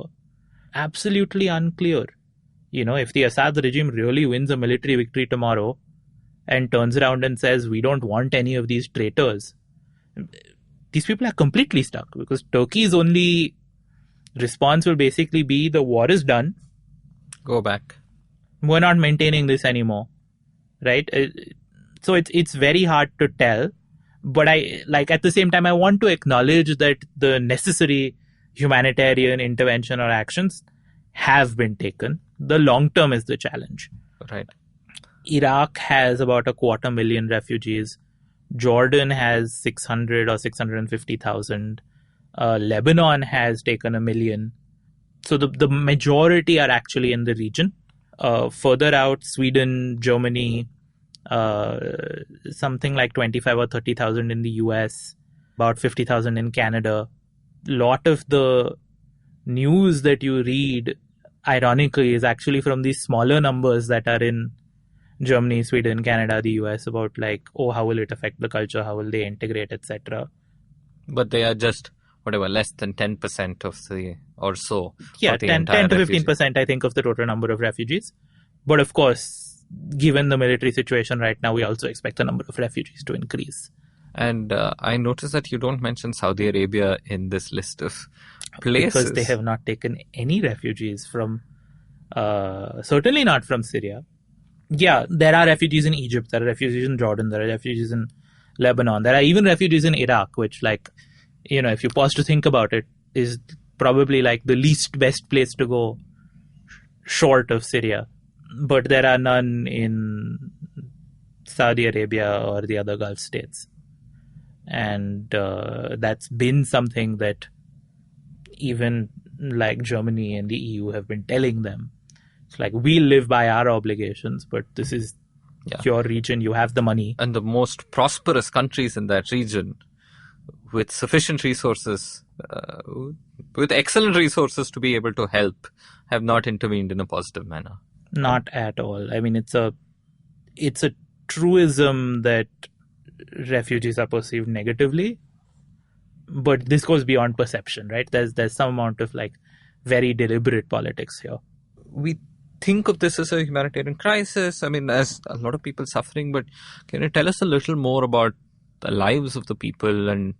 absolutely unclear. If the Assad regime really wins a military victory tomorrow, and turns around and says, we don't want any of these traitors, these people are completely stuck, because Turkey's only response will basically be, the war is done. Go back. We're not maintaining this anymore. Right? So it's very hard to tell. But at the same time, I want to acknowledge that the necessary humanitarian intervention or actions have been taken. The long term is the challenge. Right. Iraq has about 250,000 refugees. Jordan has 600 or 650,000. Lebanon has taken 1 million. So the majority are actually in the region. Further out, Sweden, Germany, something like 25 or 30,000 in the US, about 50,000 in Canada. Lot of the news that you read, ironically, is actually from these smaller numbers that are in Germany, Sweden, Canada, the US, about how will it affect the culture, how will they integrate, etc. But they are just, less than 10% of the, or so. Yeah, of the 10 entire to refugee. 15%, I think, of the total number of refugees. But of course, given the military situation right now, we also expect the number of refugees to increase. And I noticed that you don't mention Saudi Arabia in this list of places. Because they have not taken any refugees from, certainly not from Syria. Yeah, there are refugees in Egypt, there are refugees in Jordan, there are refugees in Lebanon, there are even refugees in Iraq, which if you pause to think about it, is probably the least best place to go short of Syria. But there are none in Saudi Arabia or the other Gulf states. And that's been something that even Germany and the EU have been telling them. It's we live by our obligations, but this is your region, you have the money. And the most prosperous countries in that region, with sufficient resources, with excellent resources to be able to help, have not intervened in a positive manner. Not at all. I mean, it's a truism that refugees are perceived negatively, but this goes beyond perception, right? There's some amount of very deliberate politics here. We think of this as a humanitarian crisis. I mean, as a lot of people suffering, but can you tell us a little more about the lives of the people and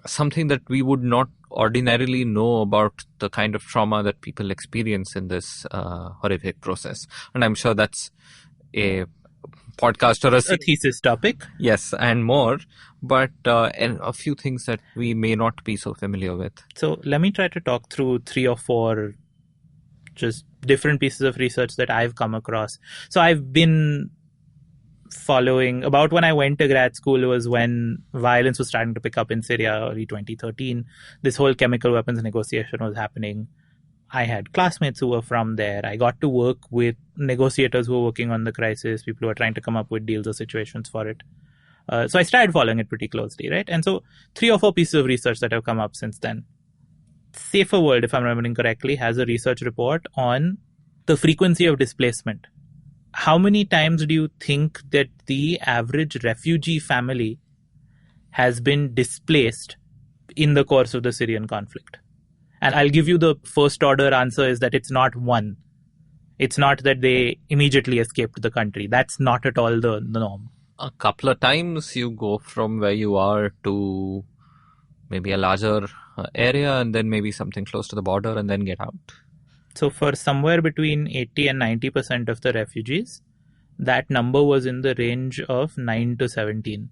something that we would not ordinarily know about the kind of trauma that people experience in this horrific process? And I'm sure that's a podcast or a thesis topic. Yes, and more, but and a few things that we may not be so familiar with. So let me try to talk through 3 or 4 just different pieces of research that I've come across. So I've been following, about when I went to grad school, it was when violence was starting to pick up in Syria, early 2013. This whole chemical weapons negotiation was happening. I had classmates who were from there. I got to work with negotiators who were working on the crisis, people who were trying to come up with deals or situations for it. So I started following it pretty closely, right? And so 3 or 4 pieces of research that have come up since then. Safer World, if I'm remembering correctly, has a research report on the frequency of displacement. How many times do you think that the average refugee family has been displaced in the course of the Syrian conflict? And I'll give you the first order answer is that it's not one. It's not that they immediately escaped the country. That's not at all the norm. A couple of times you go from where you are to maybe a larger area and then maybe something close to the border and then get out. So for somewhere between 80 and 90% of the refugees, that number was in the range of 9 to 17.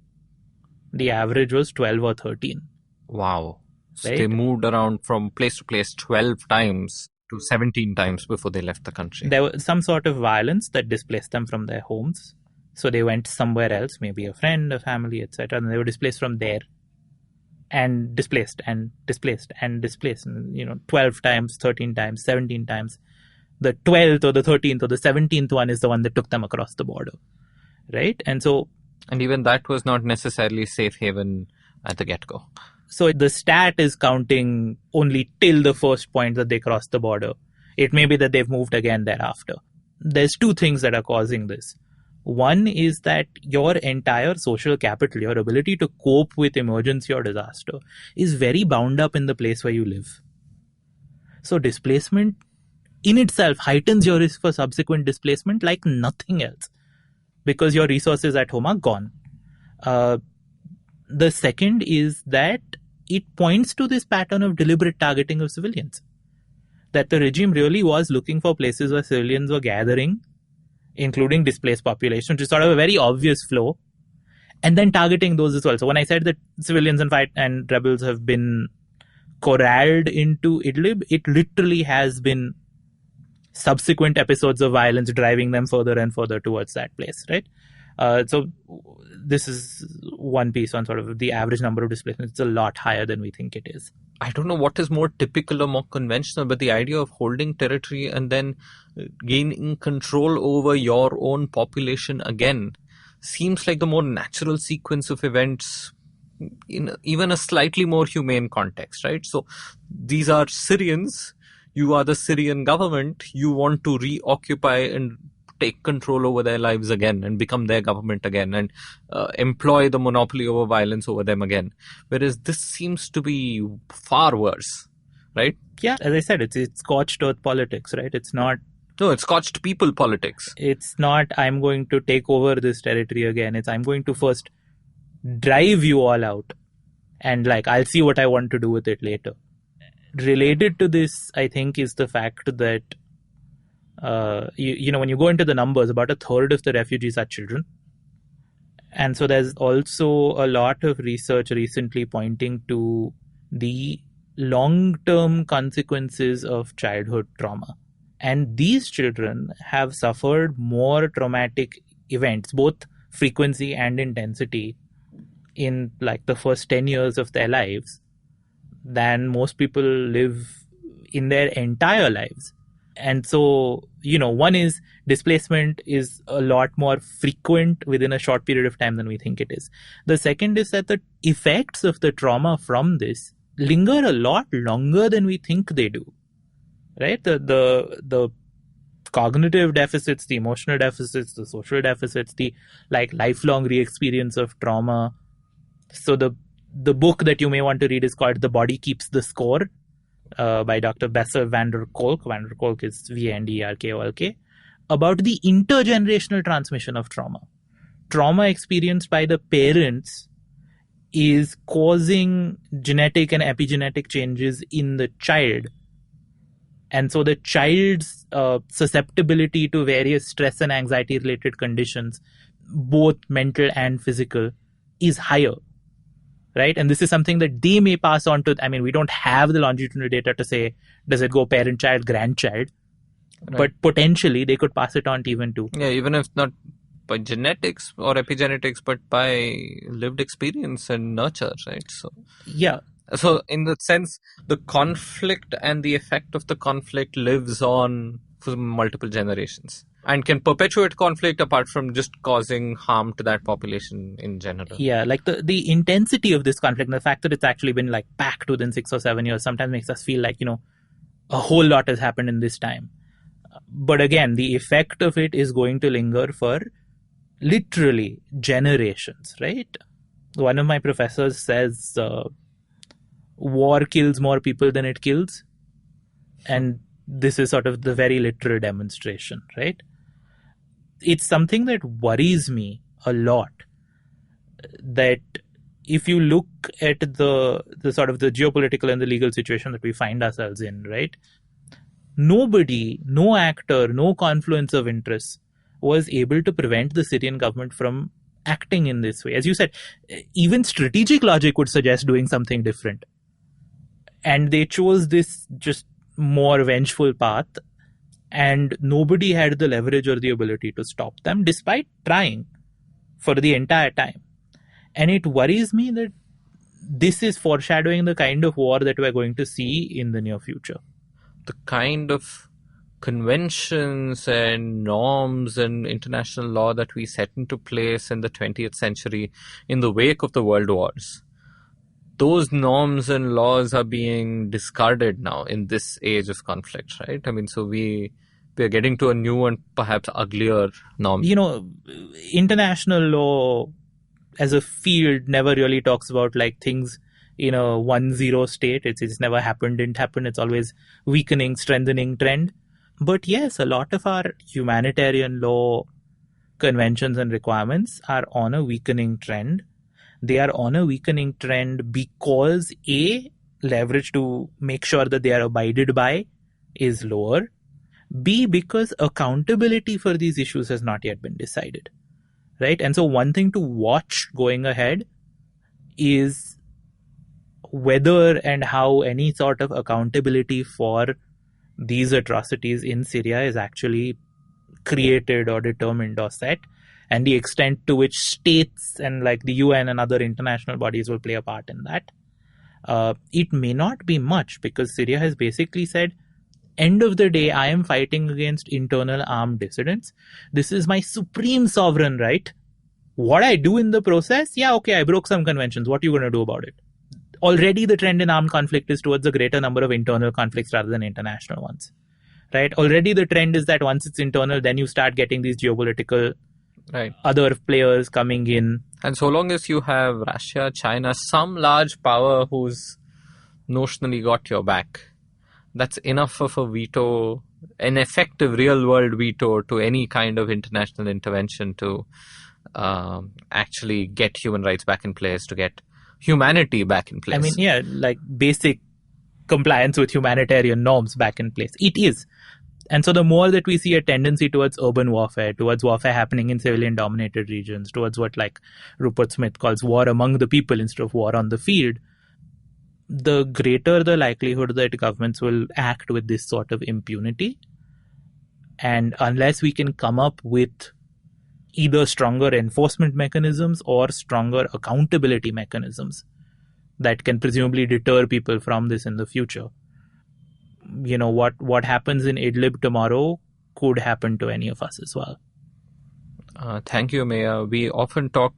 The average was 12 or 13. Wow. So Right? they moved around from place to place 12 times to 17 times before they left the country. There was some sort of violence that displaced them from their homes. So they went somewhere else, maybe a friend, a family, etc. And they were displaced from there. And displaced and displaced and displaced, 12 times, 13 times, 17 times. The 12th or the 13th or the 17th one is the one that took them across the border, right? And even that was not necessarily safe haven at the get-go. So the stat is counting only till the first point that they crossed the border. It may be that they've moved again thereafter. There's 2 things that are causing this. One is that your entire social capital, your ability to cope with emergency or disaster, is very bound up in the place where you live. So displacement in itself heightens your risk for subsequent displacement like nothing else. because your resources at home are gone. The second is that it points to this pattern of deliberate targeting of civilians. That the regime really was looking for places where civilians were gathering, including displaced population, which is sort of a very obvious flow, and then targeting those as well. So when I said that civilians and rebels have been corralled into Idlib, it literally has been subsequent episodes of violence driving them further and further towards that place, right? So this is one piece on sort of the average number of displacements. It's a lot higher than we think it is. I don't know what is more typical or more conventional, but the idea of holding territory and then gaining control over your own population again seems like the more natural sequence of events in even a slightly more humane context, right? So these are Syrians. You are the Syrian government. You want to reoccupy and take control over their lives again and become their government again and employ the monopoly over violence over them again. Whereas this seems to be far worse, right? Yeah, as I said, it's scorched earth politics, right? It's not... No, it's scorched people politics. It's not, I'm going to take over this territory again. It's, I'm going to first drive you all out and I'll see what I want to do with it later. Related to this, I think, is the fact that when you go into the numbers, about a third of the refugees are children. And so there's also a lot of research recently pointing to the long-term consequences of childhood trauma. And these children have suffered more traumatic events, both frequency and intensity, in the first 10 years of their lives than most people live in their entire lives. And so, one is displacement is a lot more frequent within a short period of time than we think it is. The second is that the effects of the trauma from this linger a lot longer than we think they do, right? The cognitive deficits, the emotional deficits, the social deficits, the lifelong re-experience of trauma. So the book that you may want to read is called The Body Keeps the Score, by Dr. Bessel van der Kolk. Van der Kolk is Vanderkolk, about the intergenerational transmission of trauma. Trauma experienced by the parents is causing genetic and epigenetic changes in the child. And so the child's susceptibility to various stress and anxiety related conditions, both mental and physical, is higher. Right? And this is something that they may pass on to, we don't have the longitudinal data to say, does it go parent, child, grandchild? Right. But potentially they could pass it on to even to. Yeah, even if not by genetics or epigenetics, but by lived experience and nurture, right? So, yeah. So in the sense, the conflict and the effect of the conflict lives on for multiple generations. And can perpetuate conflict apart from just causing harm to that population in general. Yeah, the intensity of this conflict and the fact that it's actually been packed within 6 or 7 years sometimes makes us feel a whole lot has happened in this time. But again, the effect of it is going to linger for literally generations, right? One of my professors says war kills more people than it kills. And this is sort of the very literal demonstration, right? It's something that worries me a lot, that if you look at the sort of the geopolitical and the legal situation that we find ourselves in, right? Nobody, no actor, no confluence of interests was able to prevent the Syrian government from acting in this way. As you said, even strategic logic would suggest doing something different. And they chose this just more vengeful path, and nobody had the leverage or the ability to stop them despite trying for the entire time. And it worries me that this is foreshadowing the kind of war that we're going to see in the near future. The kind of conventions and norms and international law that we set into place in the 20th century in the wake of the world wars, those norms and laws are being discarded now in this age of conflict, right? So we are getting to a new and perhaps uglier norm. International law as a field never really talks about things in a 1-0 state. It's never happened, didn't happen. It's always weakening, strengthening trend. But yes, a lot of our humanitarian law conventions and requirements are on a weakening trend. They are on a weakening trend because A, leverage to make sure that they are abided by is lower. B, because accountability for these issues has not yet been decided, right? And so one thing to watch going ahead is whether and how any sort of accountability for these atrocities in Syria is actually created or determined or set, and the extent to which states and like the UN and other international bodies will play a part in that. It may not be much, because Syria has basically said, end of the day, I am fighting against internal armed dissidents. This is my supreme sovereign right. What I do in the process, yeah, okay, I broke some conventions. What are you going to do about it? Already the trend in armed conflict is towards a greater number of internal conflicts rather than international ones, right? Already the trend is that once it's internal, then you start getting these geopolitical other players coming in. And so long as you have Russia, China, some large power who's notionally got your back, that's enough of a veto, an effective real-world veto to any kind of international intervention to actually get human rights back in place, to get humanity back in place. I mean, yeah, like basic compliance with humanitarian norms back in place. It is. And so the more that we see a tendency towards urban warfare, towards warfare happening in civilian-dominated regions, towards what like Rupert Smith calls war among the people instead of war on the field, the greater the likelihood that governments will act with this sort of impunity. And unless we can come up with either stronger enforcement mechanisms or stronger accountability mechanisms that can presumably deter people from this in the future, you know, what happens in Idlib tomorrow could happen to any of us as well. Thank you, Ameya. We often talk,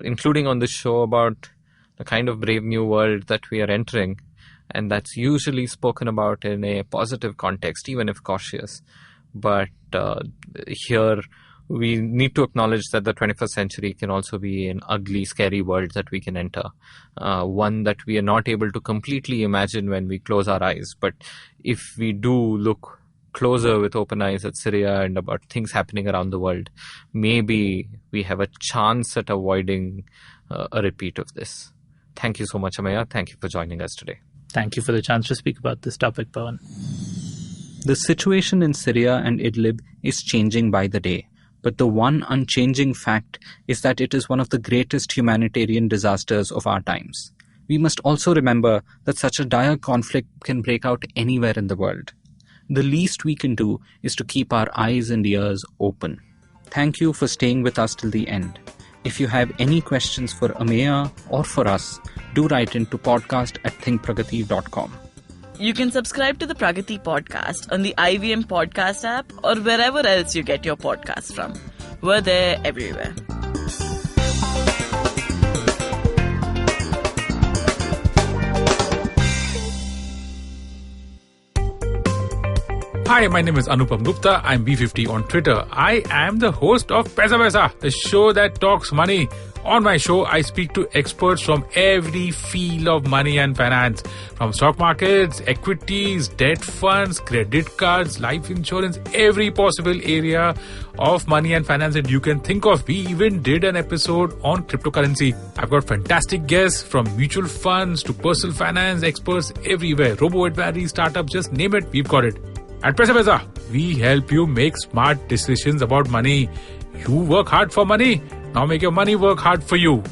including on this show, about the kind of brave new world that we are entering, and that's usually spoken about in a positive context, even if cautious. But here we need to acknowledge that the 21st century can also be an ugly, scary world that we can enter, one that we are not able to completely imagine when we close our eyes. But if we do look closer with open eyes at Syria and about things happening around the world, maybe we have a chance at avoiding a repeat of this. Thank you so much, Ameya. Thank you for joining us today. Thank you for the chance to speak about this topic, Pavan. The situation in Syria and Idlib is changing by the day, but the one unchanging fact is that it is one of the greatest humanitarian disasters of our times. We must also remember that such a dire conflict can break out anywhere in the world. The least we can do is to keep our eyes and ears open. Thank you for staying with us till the end. If you have any questions for Ameya or for us, do write into podcast@thinkpragati.com. You can subscribe to the Pragati Podcast on the IVM Podcast app or wherever else you get your podcasts from. We're there everywhere. Hi, my name is Anupam Gupta. I'm B50 on Twitter. I am the host of Paisa Vaisa, the show that talks money. On my show, I speak to experts from every field of money and finance, from stock markets, equities, debt funds, credit cards, life insurance, every possible area of money and finance that you can think of. We even did an episode on cryptocurrency. I've got fantastic guests from mutual funds to personal finance experts everywhere. Robo-advisory, startups, just name it, we've got it. At Paisa Vaisa, we help you make smart decisions about money. You work hard for money. Now make your money work hard for you.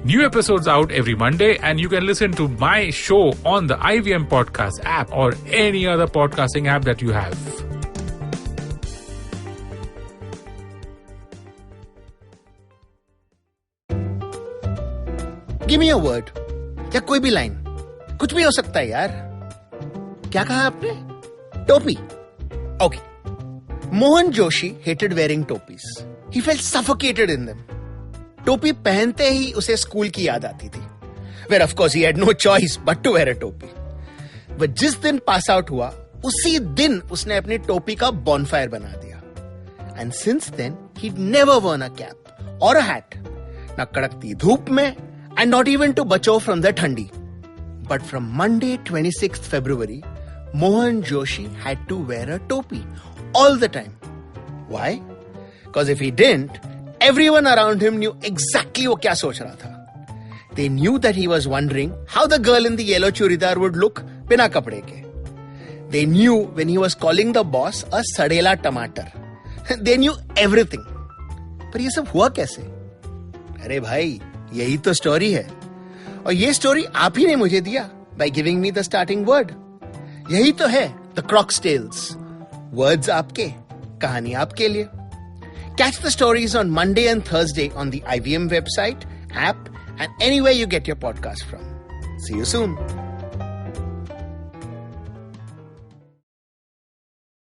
New episodes out every Monday, and you can listen to my show on the IVM Podcast app or any other podcasting app that you have. Give me a word. या कोई भी line. कुछ भी हो सकता है यार. क्या कहा आपने? Topi. Okay. Mohan Joshi hated wearing topis. He felt suffocated in them. टोपी पहनते ही उसे स्कूल की याद आती थी. Where of course he had no choice but to wear a topi. But जिस दिन पास आउट हुआ, उसी दिन उसने अपनी टोपी का bonfire बना दिया. And since then, he'd never worn a cap or a hat. ना कड़कती धूप में, and not even to बचो from the ठंडी. But from Monday 26th February, Mohan Joshi had to wear a topi all the time. Why? Because if he didn't, everyone around him knew exactly वो क्या सोच रहा था. They knew that he was wondering how the girl in the yellow churidar would look बिना कपड़े के. They knew when he was calling the boss a sadela tomato. They knew everything. पर ये सब हुआ कैसे? अरे भाई, यही तो स्टोरी है. और ये स्टोरी आप ही ने मुझे दिया by giving me the starting word. यही तो है The Croc's Tales. Words आपके, कहानी आपके लिए. Catch the stories on Monday and Thursday on the IVM website, app, and anywhere you get your podcast from. See you soon.